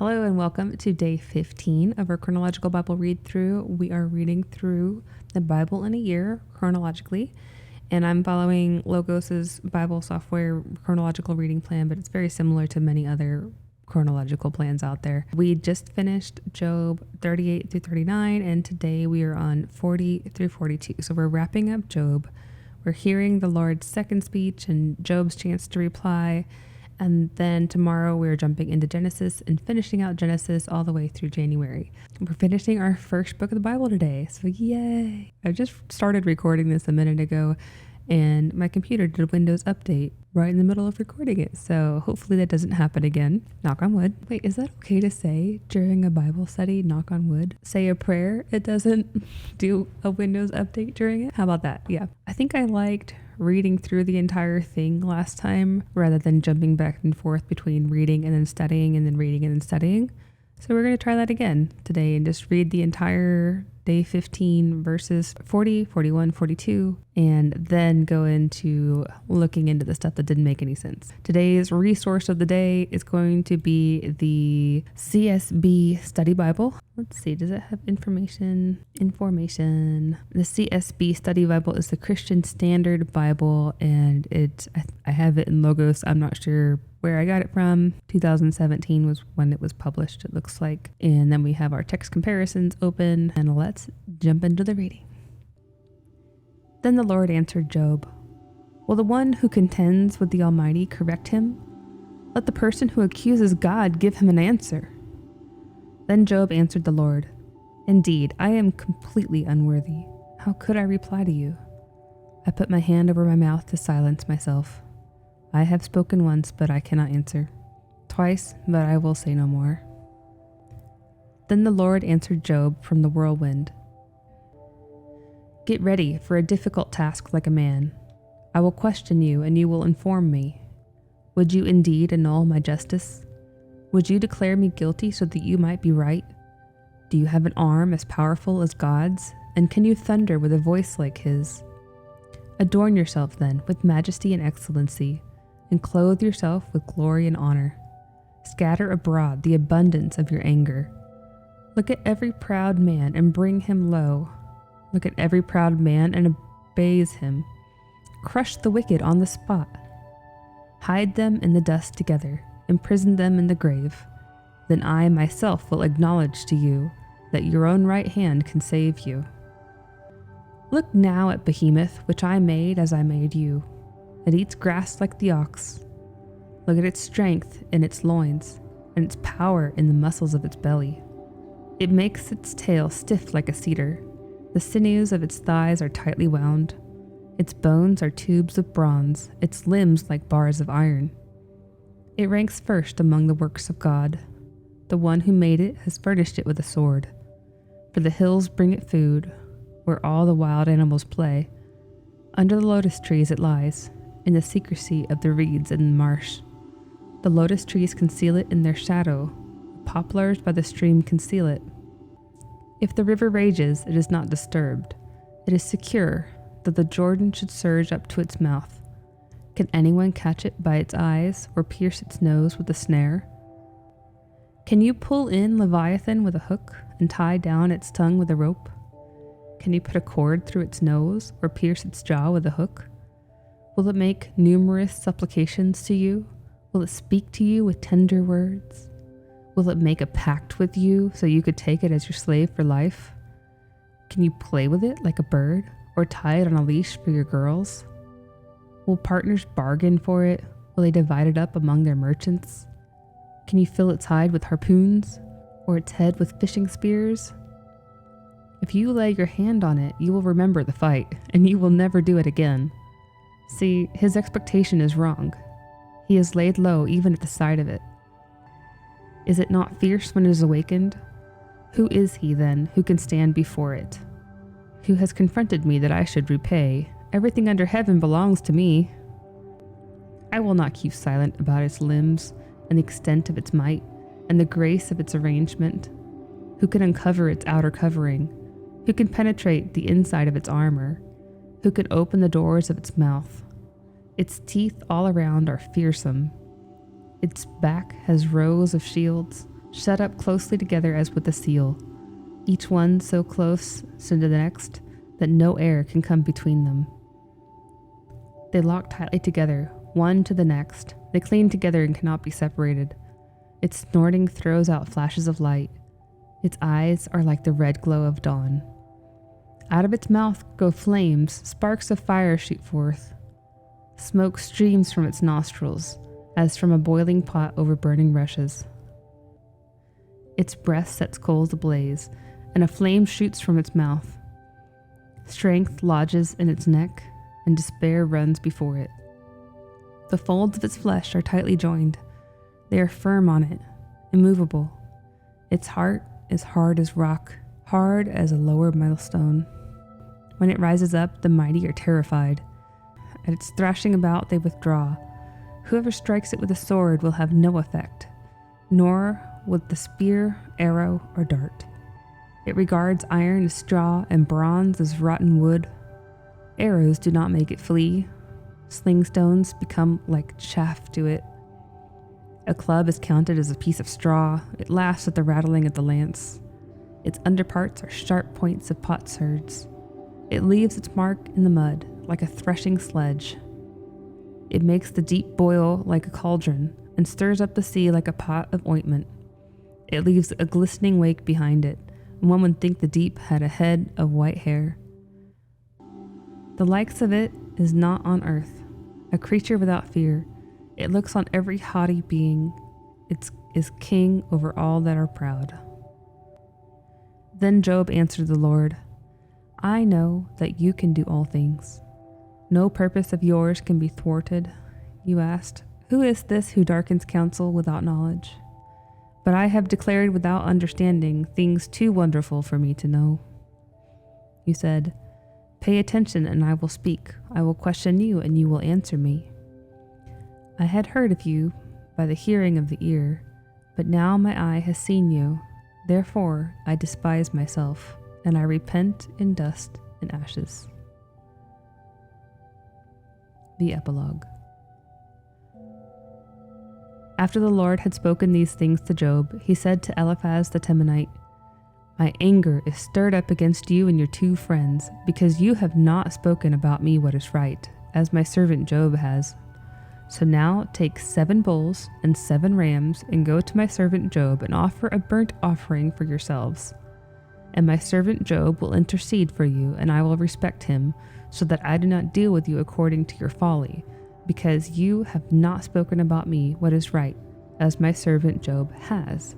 Hello and welcome to day 15 of our chronological Bible read through. We are reading through the Bible in a year chronologically, and I'm following Logos's Bible software chronological reading plan, but it's very similar to many other chronological plans out there. We just finished Job 38 through 39, and today we are on 40 through 42. So we're wrapping up Job. We're hearing the Lord's second speech and Job's chance to reply. And then tomorrow we're jumping into Genesis and finishing out Genesis all the way through January. We're finishing our first book of the Bible today, so yay! I just started recording this a minute ago and my computer did a Windows update right in the middle of recording it, so hopefully that doesn't happen again. Knock on wood. Wait, is that okay to say during a Bible study, knock on wood? Say a prayer, it doesn't do a Windows update during it? How about that? Yeah. I think I liked reading through the entire thing last time rather than jumping back and forth between reading and then studying and then reading and then studying. So we're going to try that again today and just read the entire day 15 verses 40, 41, 42, and then go into looking into the stuff that didn't make any sense. Today's resource of the day is going to be the CSB Study Bible. Let's see, does it have information? The CSB Study Bible is the Christian Standard Bible, and I have it in Logos. I'm not sure where I got it from. 2017 was when it was published, it looks like. And then we have our text comparisons open, and let's jump into the reading. Then the Lord answered Job, "Will the one who contends with the Almighty correct him? Let the person who accuses God give him an answer." Then Job answered the Lord, "Indeed, I am completely unworthy. How could I reply to you? I put my hand over my mouth to silence myself. I have spoken once, but I cannot answer. Twice, but I will say no more." Then the Lord answered Job from the whirlwind, "Get ready for a difficult task like a man. I will question you, and you will inform me. Would you indeed annul my justice? Would you declare me guilty so that you might be right? Do you have an arm as powerful as God's, and can you thunder with a voice like his? Adorn yourself then with majesty and excellency, and clothe yourself with glory and honor. Scatter abroad the abundance of your anger. Look at every proud man and bring him low. Look at every proud man and abase him. Crush the wicked on the spot. Hide them in the dust together. Imprison them in the grave. Then I myself will acknowledge to you that your own right hand can save you. Look now at Behemoth, which I made as I made you. It eats grass like the ox. Look at its strength in its loins, and its power in the muscles of its belly. It makes its tail stiff like a cedar. The sinews of its thighs are tightly wound. Its bones are tubes of bronze, its limbs like bars of iron. It ranks first among the works of God. The one who made it has furnished it with a sword. For the hills bring it food, where all the wild animals play. Under the lotus trees it lies, in the secrecy of the reeds in the marsh. The lotus trees conceal it in their shadow. The poplars by the stream conceal it. If the river rages, it is not disturbed. It is secure, though the Jordan should surge up to its mouth. Can anyone catch it by its eyes or pierce its nose with a snare? Can you pull in Leviathan with a hook and tie down its tongue with a rope? Can you put a cord through its nose or pierce its jaw with a hook? Will it make numerous supplications to you? Will it speak to you with tender words? Will it make a pact with you so you could take it as your slave for life? Can you play with it like a bird or tie it on a leash for your girls? Will partners bargain for it? Will they divide it up among their merchants? Can you fill its hide with harpoons or its head with fishing spears? If you lay your hand on it, you will remember the fight, and you will never do it again. See, his expectation is wrong. He is laid low even at the sight of it. Is it not fierce when it is awakened? Who is he, then, who can stand before it? Who has confronted me that I should repay? Everything under heaven belongs to me. I will not keep silent about its limbs, and the extent of its might, and the grace of its arrangement. Who can uncover its outer covering? Who can penetrate the inside of its armor? Who can open the doors of its mouth? Its teeth all around are fearsome. Its back has rows of shields. shut up closely together as with a seal, each one so close to the next that no air can come between them. They lock tightly together, one to the next. They cling together and cannot be separated. Its snorting throws out flashes of light. Its eyes are like the red glow of dawn. Out of its mouth go flames, sparks of fire shoot forth. Smoke streams from its nostrils, as from a boiling pot over burning rushes. Its breath sets coals ablaze, and a flame shoots from its mouth. Strength lodges in its neck, and despair runs before it. The folds of its flesh are tightly joined. They are firm on it, immovable. Its heart is hard as rock, hard as a lower millstone. When it rises up, the mighty are terrified. At its thrashing about, they withdraw. Whoever strikes it with a sword will have no effect, nor with the spear, arrow, or dart. It regards iron as straw and bronze as rotten wood. Arrows do not make it flee. Sling stones become like chaff to it. A club is counted as a piece of straw. It laughs at the rattling of the lance. Its underparts are sharp points of potsherds. It leaves its mark in the mud like a threshing sledge. It makes the deep boil like a cauldron and stirs up the sea like a pot of ointment. It leaves a glistening wake behind it, and one would think the deep had a head of white hair. The likes of it is not on earth, a creature without fear. It looks on every haughty being. It is king over all that are proud. Then Job answered the Lord, I know that you can do all things. No purpose of yours can be thwarted. You asked, who is this who darkens counsel without knowledge? But I have declared without understanding things too wonderful for me to know. You said, pay attention and I will speak. I will question you and you will answer me. I had heard of you by the hearing of the ear, but now my eye has seen you. Therefore I despise myself, and I repent in dust and ashes. The Epilogue. After the Lord had spoken these things to Job, he said to Eliphaz the Temanite, my anger is stirred up against you and your two friends, because you have not spoken about me what is right, as my servant Job has. So now take 7 bulls and 7 rams, and go to my servant Job and offer a burnt offering for yourselves. And my servant Job will intercede for you, and I will respect him, so that I do not deal with you according to your folly, because you have not spoken about me what is right, as my servant Job has.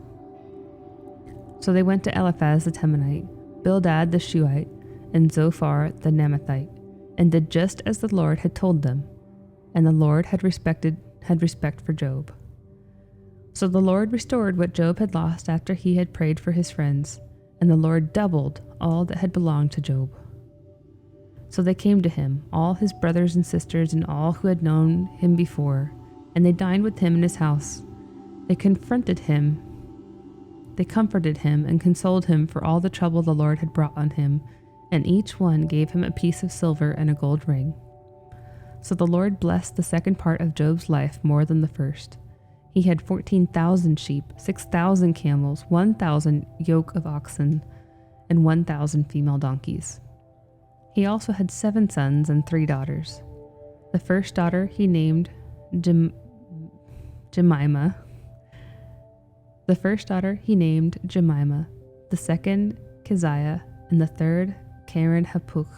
So they went to Eliphaz the Temanite, Bildad the Shuhite, and Zophar the Naamathite, and did just as the Lord had told them. And the Lord had respect for Job. So the Lord restored what Job had lost after he had prayed for his friends, and the Lord doubled all that had belonged to Job. So they came to him, all his brothers and sisters and all who had known him before, and they dined with him in his house. They comforted him and consoled him for all the trouble the Lord had brought on him, and each one gave him a piece of silver and a gold ring. So the Lord blessed the second part of Job's life more than the first. He had 14,000 sheep, 6,000 camels, 1,000 yoke of oxen, and 1,000 female donkeys. He also had 7 sons and 3 daughters. The first daughter he named Jemimah. The second Keziah, and the third Karen Hapuk.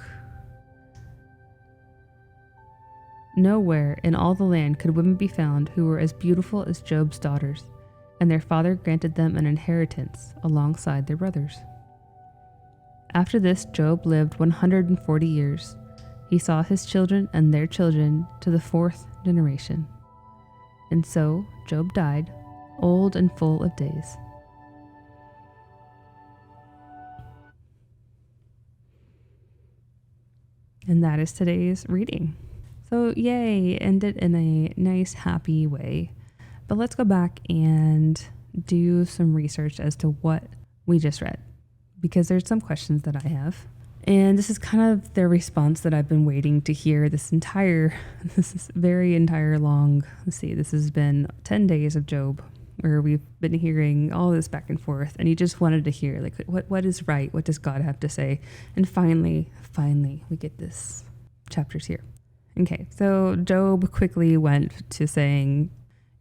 Nowhere in all the land could women be found who were as beautiful as Job's daughters, and their father granted them an inheritance alongside their brothers. After this, Job lived 140 years. He saw his children and their children to the 4th generation. And so Job died, old and full of days. And that is today's reading. So yay, ended in a nice, happy way. But let's go back and do some research as to what we just read, because there's some questions that I have. And this is kind of their response that I've been waiting to hear this entire long, this has been 10 days of Job. where we've been hearing all this back and forth, and you just wanted to hear, like, what is right? What does God have to say? And finally, we get this chapters here. Okay, so Job quickly went to saying,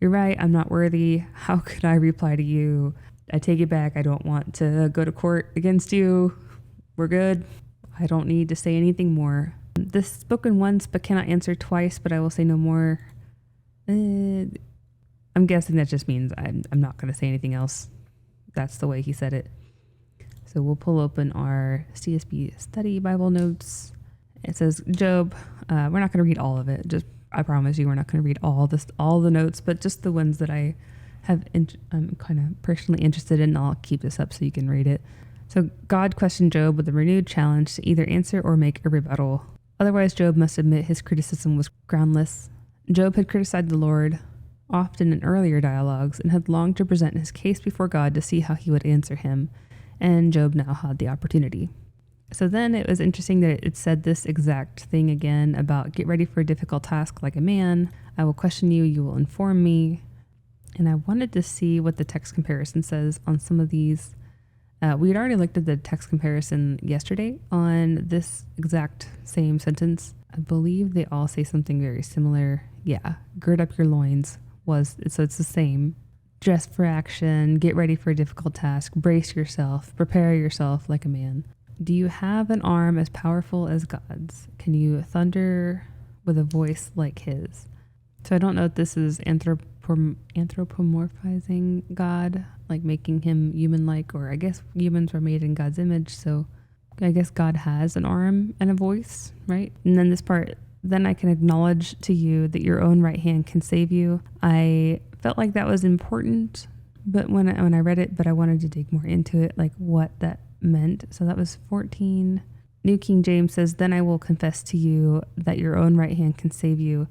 "You're right, I'm not worthy. How could I reply to you? I take it back. I don't want to go to court against you. We're good. I don't need to say anything more. This spoken once but cannot answer twice, but I will say no more." I'm guessing that just means I'm not going to say anything else. That's the way he said it. So we'll pull open our CSB study Bible notes. It says Job. We're not going to read all of it. I promise you, we're not going to read all the notes, but just the ones that I'm kind of personally interested in. I'll keep this up so you can read it. So God questioned Job with a renewed challenge to either answer or make a rebuttal. Otherwise, Job must admit his criticism was groundless. Job had criticized the Lord often in earlier dialogues and had longed to present his case before God to see how he would answer him, and Job now had the opportunity. So then it was interesting that it said this exact thing again about get ready for a difficult task like a man. I will question you, you will inform me. And I wanted to see what the text comparison says on some of these. We had already looked at the text comparison yesterday on this exact same sentence. I believe they all say something very similar. Yeah, gird up your loins so it's the same. Dress for action, get ready for a difficult task, brace yourself, prepare yourself like a man. Do you have an arm as powerful as God's? Can you thunder with a voice like his? So I don't know if this is anthropomorphizing God, like making him human-like, or I guess humans were made in God's image, so I guess God has an arm and a voice, right? And then this part, then I can acknowledge to you that your own right hand can save you. I felt like that was important, but when I read it, but I wanted to dig more into it, like what that meant. So that was 14. New King James says, "Then I will confess to you that your own right hand can save you."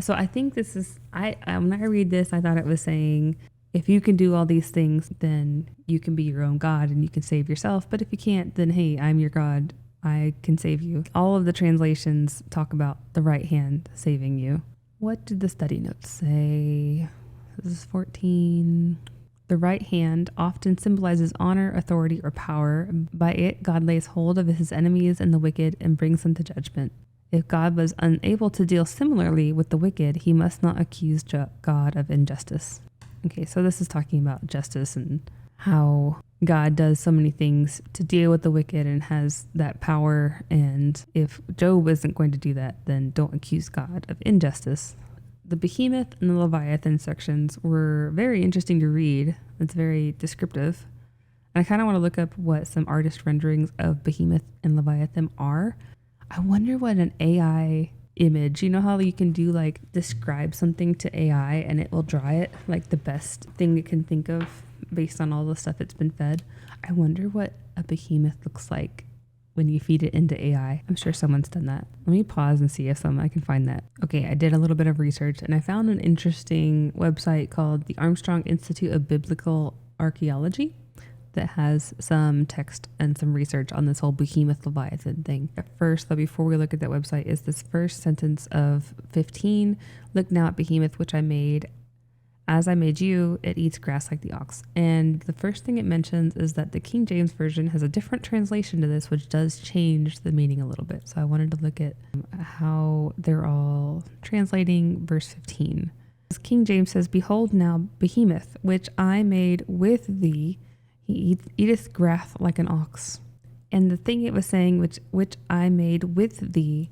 So I think this is, when I read this, I thought it was saying, if you can do all these things, then you can be your own God and you can save yourself. But if you can't, then hey, I'm your God. I can save you. All of the translations talk about the right hand saving you. What did the study notes say? This is 14. The right hand often symbolizes honor, authority, or power. By it, God lays hold of his enemies and the wicked and brings them to judgment. If God was unable to deal similarly with the wicked, he must not accuse God of injustice. Okay, so this is talking about justice and how God does so many things to deal with the wicked and has that power. And if Job isn't going to do that, then don't accuse God of injustice. The Behemoth and the Leviathan sections were very interesting to read. It's very descriptive. And I kind of want to look up what some artist renderings of Behemoth and Leviathan are. I wonder what an AI image, you know how you can do like describe something to AI and it will draw it like the best thing it can think of based on all the stuff it's been fed. I wonder what a behemoth looks like when you feed it into AI. I'm sure someone's done that. Let me pause and see if I can find that. Okay, I did a little bit of research and I found an interesting website called the Armstrong Institute of Biblical Archaeology that has some text and some research on this whole Behemoth Leviathan thing. At first, though, before we look at that website, is this first sentence of 15. Look now at Behemoth, which I made. As I made you, it eats grass like the ox. And the first thing it mentions is that the King James Version has a different translation to this, which does change the meaning a little bit. So I wanted to look at how they're all translating verse 15. King James says, "Behold now Behemoth, which I made with thee, he eateth grass like an ox." And the thing it was saying, which I made with thee,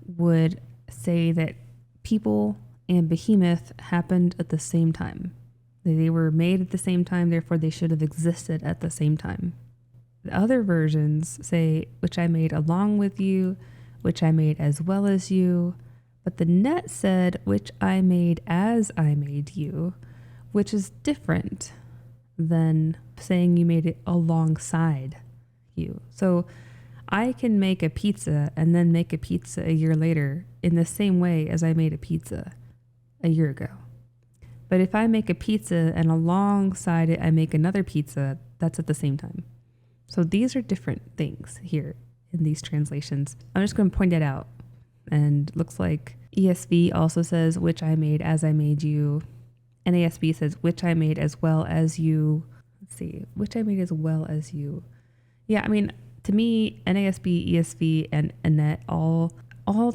would say that people and Behemoth happened at the same time. They were made at the same time, therefore they should have existed at the same time. The other versions say, "which I made along with you, which I made as well as you." But the net said, "which I made as I made you," which is different than saying you made it alongside you. So I can make a pizza and then make a pizza a year later in the same way as I made a pizza a year ago. But if I make a pizza and alongside it I make another pizza, that's at the same time. So these are different things here in these translations. I'm just going to point it out. And looks like ESV also says, "which I made as I made you." NASB says, which I made as well as you. Let's see, which I made as well as you. Yeah, I mean, to me, NASB, ESV, and Annette all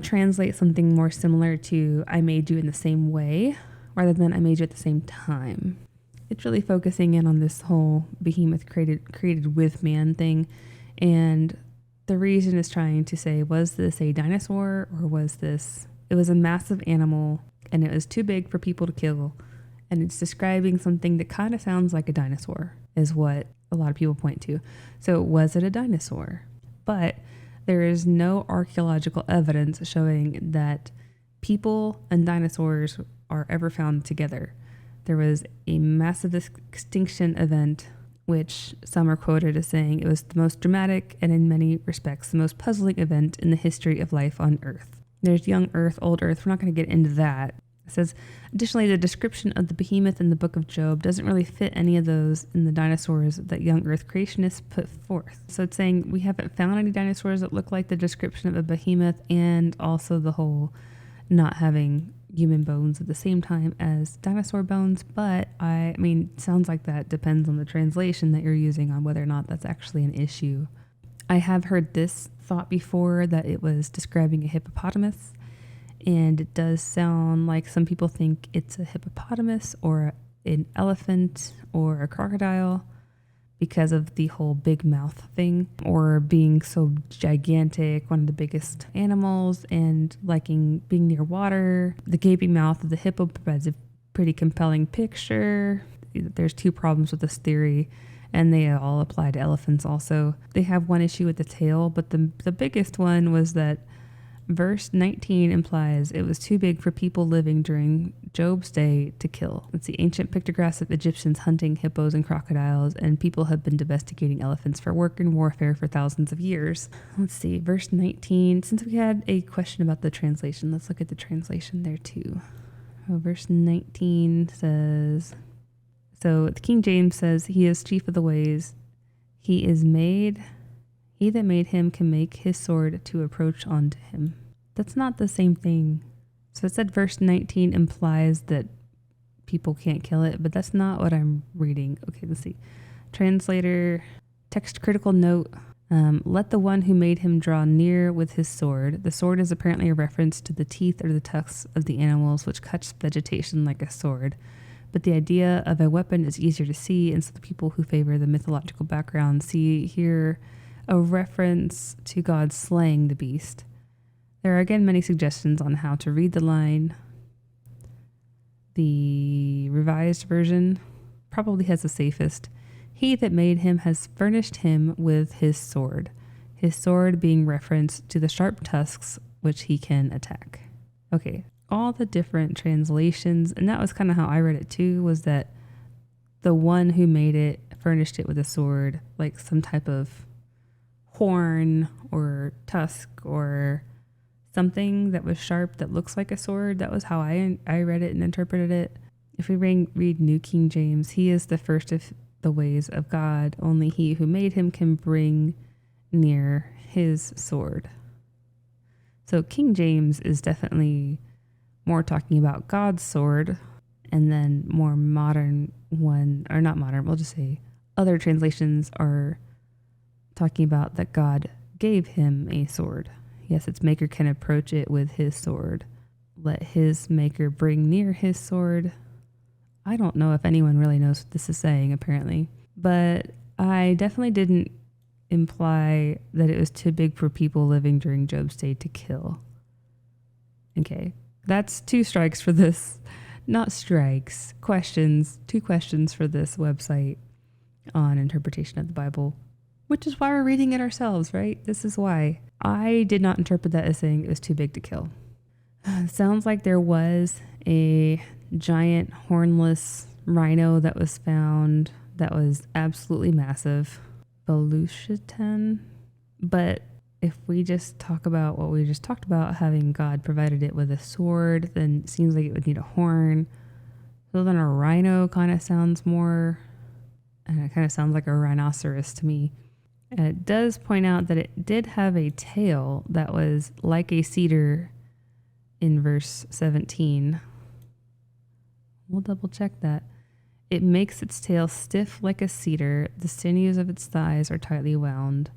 translate something more similar to I made you in the same way rather than I made you at the same time. It's really focusing in on this whole behemoth created with man thing. And the reason is trying to say, was this a dinosaur or was this, it was a massive animal and it was too big for people to kill. And it's describing something that kind of sounds like a dinosaur is what a lot of people point to. So was it a dinosaur? But there is no archaeological evidence showing that people and dinosaurs are ever found together. There was a massive extinction event, which some are quoted as saying it was the most dramatic and in many respects the most puzzling event in the history of life on Earth. There's young Earth, old Earth. We're not going to get into that. It says, additionally, the description of the behemoth in the book of Job doesn't really fit any of those in the dinosaurs that young Earth creationists put forth. So it's saying we haven't found any dinosaurs that look like the description of a behemoth, and also the whole not having human bones at the same time as dinosaur bones. But I mean, sounds like that depends on the translation that you're using on whether or not that's actually an issue. I have heard this thought before, that it was describing a hippopotamus. And it does sound like some people think it's a hippopotamus or an elephant or a crocodile because of the whole big mouth thing, or being so gigantic, one of the biggest animals, and liking being near water. The gaping mouth of the hippo provides a pretty compelling picture. There's two problems with this theory, and they all apply to elephants also. They have one issue with the tail, but the biggest one was that Verse 19 implies it was too big for people living during Job's day to kill. It's the ancient pictographs of Egyptians hunting hippos and crocodiles, and people have been domesticating elephants for work and warfare for thousands of years. Let's see, verse 19. Since we had a question about the translation, let's look at the translation there too. Verse 19 says, so the King James says, he is chief of the ways. He that made him can make his sword to approach unto him. That's not the same thing. So it said verse 19 implies that people can't kill it, but that's not what I'm reading. Okay, let's see. Translator, text critical note. Let the one who made him draw near with his sword. The sword is apparently a reference to the teeth or the tusks of the animals, which cuts vegetation like a sword. But the idea of a weapon is easier to see, and so the people who favor the mythological background see here a reference to God slaying the beast. There are again many suggestions on how to read the line. The Revised Version probably has the safest. He that made him has furnished him with his sword being reference to the sharp tusks which he can attack. Okay, all the different translations, and that was kind of how I read it too, was that the one who made it furnished it with a sword, like some type of horn or tusk or something that was sharp that looks like a sword. That was how I read it and interpreted it. If we read New King James, he is the first of the ways of God. Only he who made him can bring near his sword. So King James is definitely more talking about God's sword, and then more modern one, or not modern, we'll just say other translations are talking about that God gave him a sword. Yes, its maker can approach it with his sword. Let his maker bring near his sword. I don't know if anyone really knows what this is saying, apparently. But I definitely didn't imply that it was too big for people living during Job's day to kill. Okay, that's 2 strikes for this. Not strikes, questions. 2 questions for this website on interpretation of the Bible. Which is why we're reading it ourselves, right? This is why. I did not interpret that as saying it was too big to kill. It sounds like there was a giant hornless rhino that was found that was absolutely massive. Belushatan. But if we just talk about what we just talked about, having God provided it with a sword, then it seems like it would need a horn. So then a rhino kind of sounds more, and it kind of sounds like a rhinoceros to me. And it does point out that it did have a tail that was like a cedar in verse 17. We'll double check that. It makes its tail stiff like a cedar. The sinews of its thighs are tightly wound.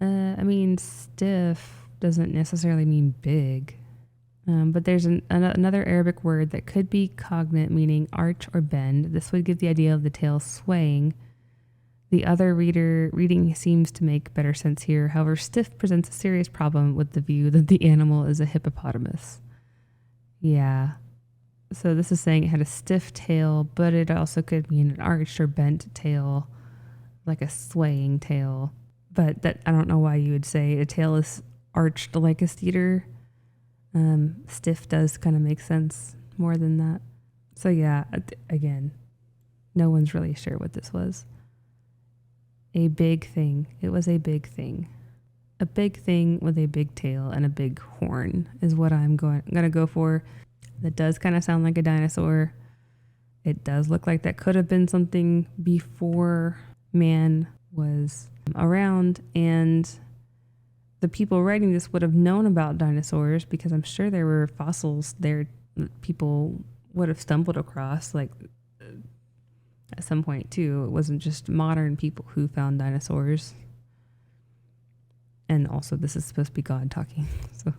I mean, stiff doesn't necessarily mean big. But there's another Arabic word that could be cognate, meaning arch or bend. This would give the idea of the tail swaying. The other reading seems to make better sense here. However, stiff presents a serious problem with the view that the animal is a hippopotamus. Yeah. So this is saying it had a stiff tail, but it also could mean an arched or bent tail, like a swaying tail. But that I don't know why you would say a tail is arched like a cedar. Stiff does kind of make sense more than that. So yeah, again, no one's really sure what this was. A big thing. It was a big thing. A big thing with a big tail and a big horn is what I'm gonna go for. That does kind of sound like a dinosaur. It does look like that could have been something before man was around, and the people writing this would have known about dinosaurs because I'm sure there were fossils there that people would have stumbled across like at some point too. It wasn't just modern people who found dinosaurs. And also this is supposed to be God talking. So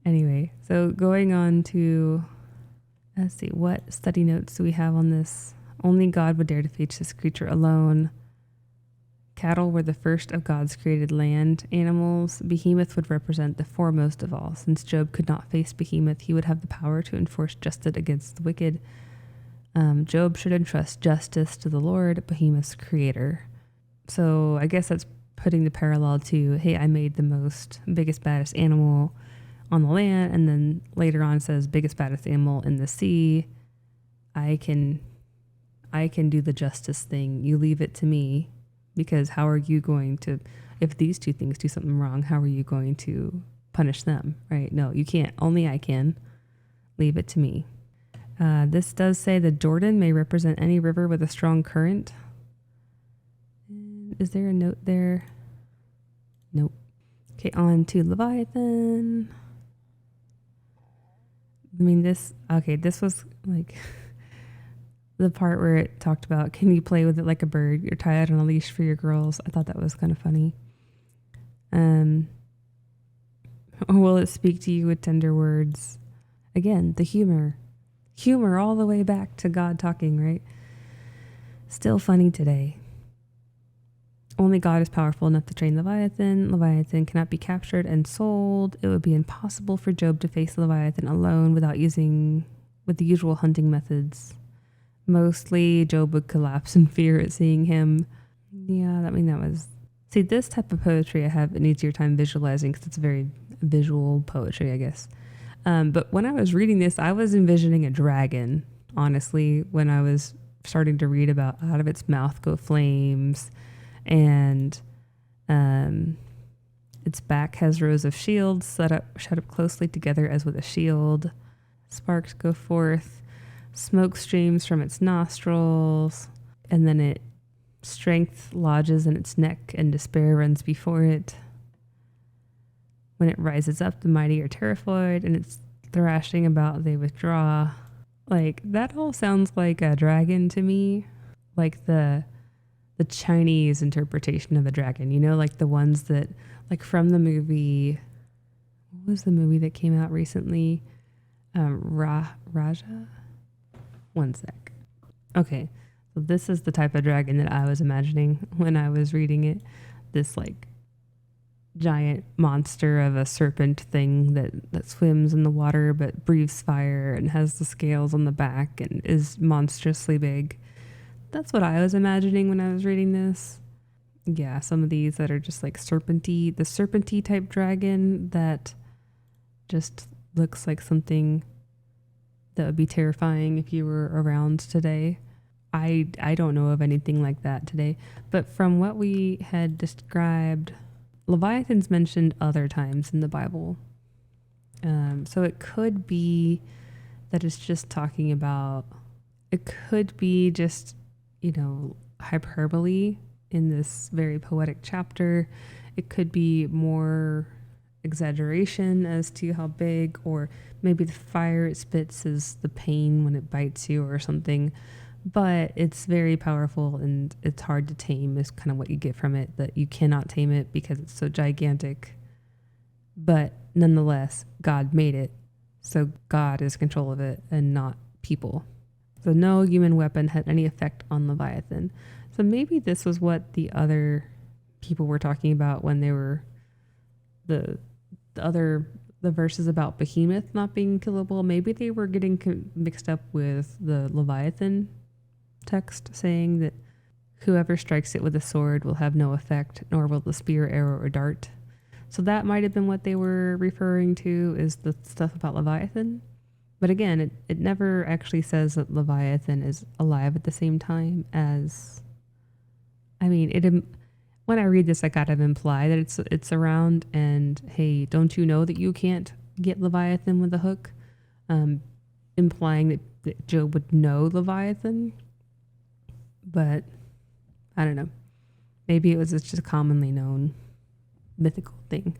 anyway, so going on to, let's see, what study notes do we have on this? Only God would dare to face this creature alone. Cattle were the first of God's created land animals. Behemoth would represent the foremost of all. Since Job could not face Behemoth, he would have the power to enforce justice against the wicked. Job should entrust justice to the Lord, Behemoth's creator. So I guess that's putting the parallel to, hey, I made the biggest, baddest animal on the land, and then later on it says biggest, baddest animal in the sea. I can do the justice thing. You leave it to me. Because how are you going to, if these two things do something wrong, how are you going to punish them, right? No, you can't. Only I can. Leave it to me. This does say the Jordan may represent any river with a strong current. Is there a note there? Nope. Okay, on to Leviathan. I mean, this was like... the part where it talked about, can you play with it like a bird? You're tied on a leash for your girls. I thought that was kind of funny. Or will it speak to you with tender words? Again, the humor. Humor all the way back to God talking, right? Still funny today. Only God is powerful enough to train Leviathan. Leviathan cannot be captured and sold. It would be impossible for Job to face Leviathan alone with the usual hunting methods. Mostly, Job would collapse in fear at seeing him. Yeah, See, this type of poetry I have an easier time visualizing because it's very visual poetry, I guess. But when I was reading this, I was envisioning a dragon, honestly, when I was starting to read about out of its mouth go flames, and its back has rows of shields shut up closely together as with a shield. Sparks go forth. Smoke streams from its nostrils, and then strength lodges in its neck, and despair runs before it. When it rises up, the mighty are terrified, and its thrashing about they withdraw. Like, that all sounds like a dragon to me, like the Chinese interpretation of a dragon, like the ones that, like from the movie, what was the movie that came out recently? Raja? One sec. Okay, so this is the type of dragon that I was imagining when I was reading it. This like giant monster of a serpent thing that swims in the water but breathes fire and has the scales on the back and is monstrously big. That's what I was imagining when I was reading this. Yeah, some of these that are just like the serpenty type dragon that just looks like something that would be terrifying if you were around today. I don't know of anything like that today. But from what we had described, Leviathan's mentioned other times in the Bible. So it could be that it's just talking about, it could be just, hyperbole in this very poetic chapter. It could be more exaggeration as to how big, or maybe the fire it spits is the pain when it bites you or something. But it's very powerful and it's hard to tame is kind of what you get from it, that you cannot tame it because it's so gigantic. But nonetheless, God made it. So God is in control of it and not people. So no human weapon had any effect on Leviathan. So maybe this was what the other people were talking about when they were the verses about Behemoth not being killable. Maybe they were getting mixed up with the Leviathan text saying that whoever strikes it with a sword will have no effect, nor will the spear, arrow, or dart. So that might have been what they were referring to, is the stuff about Leviathan. But again, it never actually says that Leviathan is alive at the same time as, I mean, when I read this, I kind of imply that it's around, and hey, don't you know that you can't get Leviathan with a hook? Implying that Job would know Leviathan. But I don't know. Maybe it's just a commonly known mythical thing.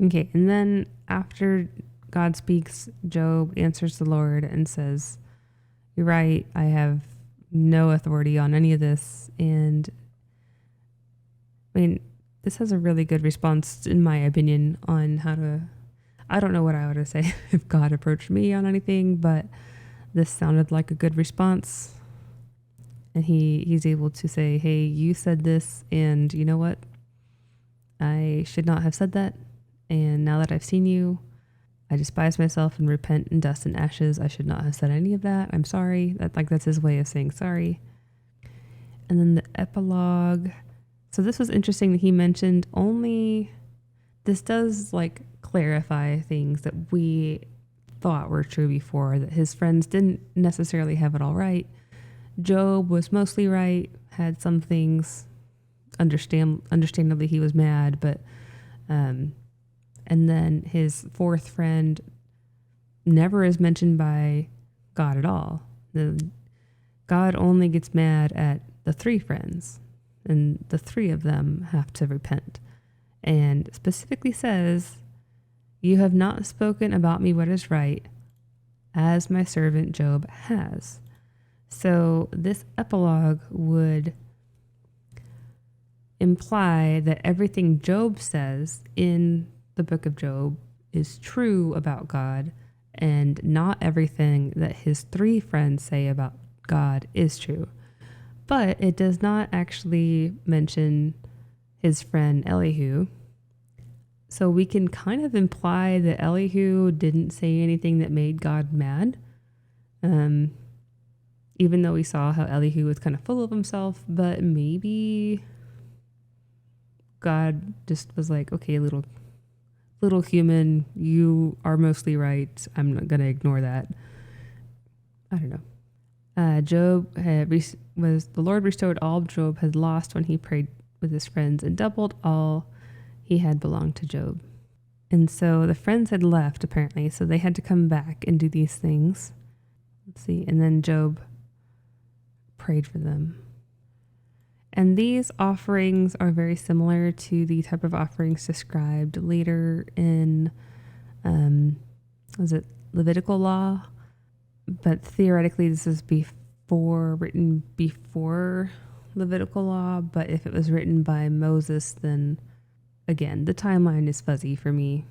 Okay, and then after God speaks, Job answers the Lord and says, "You're right, I have no authority on any of this." And I mean, this has a really good response, in my opinion, on how to, I don't know what I would say if God approached me on anything, but this sounded like a good response. And he's able to say, hey, you said this, and you know what? I should not have said that. And now that I've seen you, I despise myself and repent in dust and ashes. I should not have said any of that. I'm sorry. That's his way of saying sorry. And then the epilogue. So this was interesting that he mentioned this does clarify things that we thought were true before, that his friends didn't necessarily have it all right. Job was mostly right, had some things, understandably he was mad, but, and then his fourth friend never is mentioned by God at all. God only gets mad at the three friends, and the three of them have to repent, and specifically says, "You have not spoken about me what is right, as my servant Job has." So this epilogue would imply that everything Job says in the book of Job is true about God, and not everything that his three friends say about God is true. But it does not actually mention his friend Elihu. So we can kind of imply that Elihu didn't say anything that made God mad. Even though we saw how Elihu was kind of full of himself, but maybe God just was like, okay, little human, you are mostly right. I'm not going to ignore that. I don't know. Job the Lord restored all Job had lost when he prayed with his friends, and doubled all he had belonged to Job. And so the friends had left, apparently, so they had to come back and do these things. Let's see. And then Job prayed for them. And these offerings are very similar to the type of offerings described later in, was it Levitical law? But theoretically, this is written before Levitical law. But if it was written by Moses, then again, the timeline is fuzzy for me.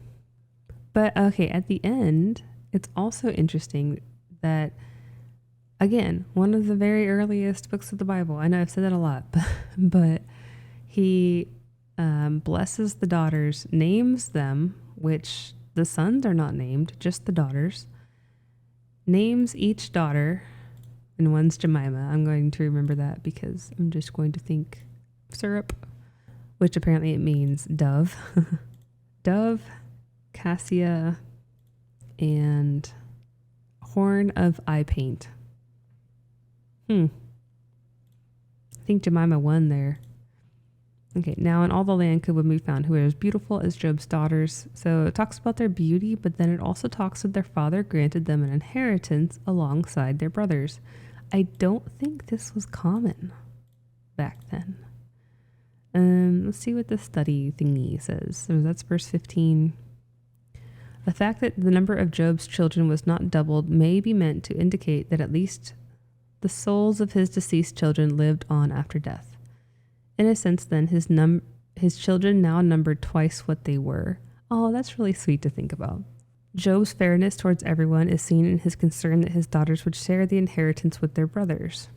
But okay, at the end, it's also interesting that, again, one of the very earliest books of the Bible, I know I've said that a lot, but he blesses the daughters, names them, which the sons are not named, just the daughters, names each daughter, and one's Jemima. I'm going to remember that because I'm just going to think syrup, which apparently it means dove. Dove, cassia, and horn of eye paint. I think Jemima won there. Okay, now in all the land could women be found who are as beautiful as Job's daughters. So it talks about their beauty, but then it also talks that their father granted them an inheritance alongside their brothers. I don't think this was common back then. let's see what the study thingy says. So that's verse 15. The fact that the number of Job's children was not doubled may be meant to indicate that at least the souls of his deceased children lived on after death. In a sense, then, his children now numbered twice what they were. Oh, that's really sweet to think about. Job's fairness towards everyone is seen in his concern that his daughters would share the inheritance with their brothers.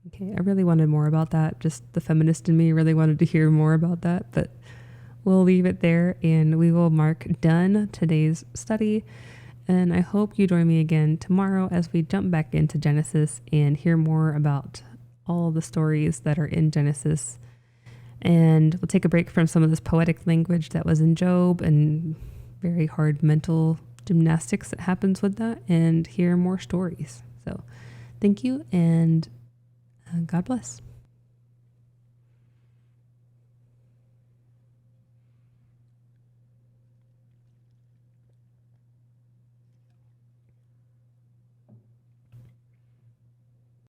Okay, I really wanted more about that. Just the feminist in me really wanted to hear more about that, but we'll leave it there and we will mark done today's study. And I hope you join me again tomorrow as we jump back into Genesis and hear more about all the stories that are in Genesis. And we'll take a break from some of this poetic language that was in Job and very hard mental gymnastics that happens with that, and hear more stories. So thank you, and God bless.